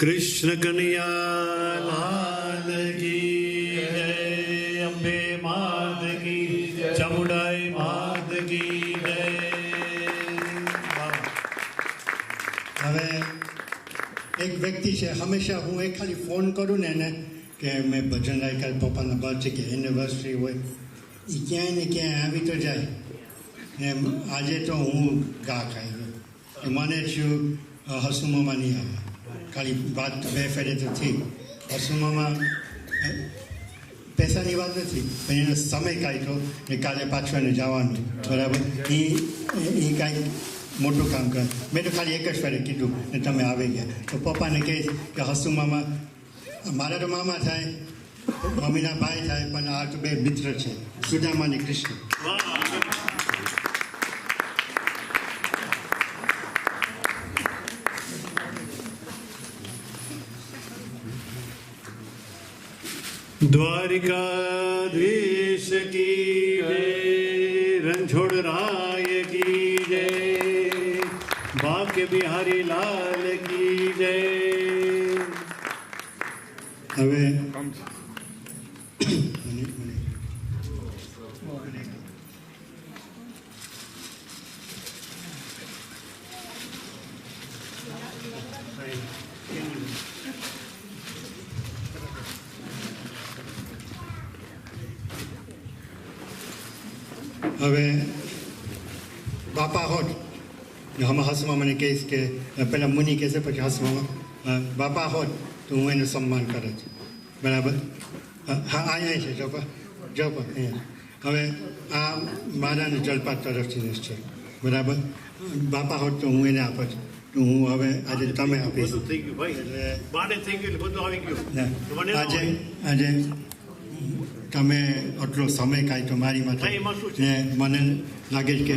કૃષ્ણ કનૈયા લાલ કી જય, અંબે માત કી, ચામુંડાઈ માત કી જય. હવે એક વ્યક્તિ છે, હંમેશા હું એ ખાલી ફોન કરું ને એને કે મેં ભજન રાખ્યા, પપ્પાના બર્થડે કે એનિવર્સરી હોય, એ ક્યાંય ને ક્યાંય આવી તો જાય. એમ આજે તો હું ગા ખાઈ ગયો કે મને છું હસુમામાં નહીં આવે. ખાલી વાત બે ફેરે તો થઈ. હસુમામાં પૈસાની વાત નથી, પણ એનો સમય કાઢ્યો ને કાલે પાછું એને જવાનું, બરાબર. એ કાંઈ મોટું કામ કરે. મેં તો ખાલી એક જ ફેરે કીધું ને તમે આવી ગયા. તો પપ્પાને કહીશ કે હસુમામાં મારા તો મામા થાય, મમ્મીના ભાઈ થાય, પણ આ તો બે મિત્ર છે, સુદામા અને કૃષ્ણ. દ્વારિકાધીશ કી જય, રણછોડ રાય કી જય, ભાગ્ય બિહારી લાલ કી જય. હવે હવે બાપા હોત હમણાં હસમાં મને કહીશ કે પહેલાં મુનિ કહેશે, પછી હસમાં બાપા હોત તો હું એનું સન્માન કરે છે, બરાબર. હા અહીંયા છે જપા અહીંયા. હવે આ મારાને જલપા તરફથી છે, બરાબર. બાપા હોત તો હું એને આપત, તો હું હવે આજે તમે આપીશ. આજે તમે આટલો સમય કાઢ્યો મારી માટે, ને મને લાગે છે કે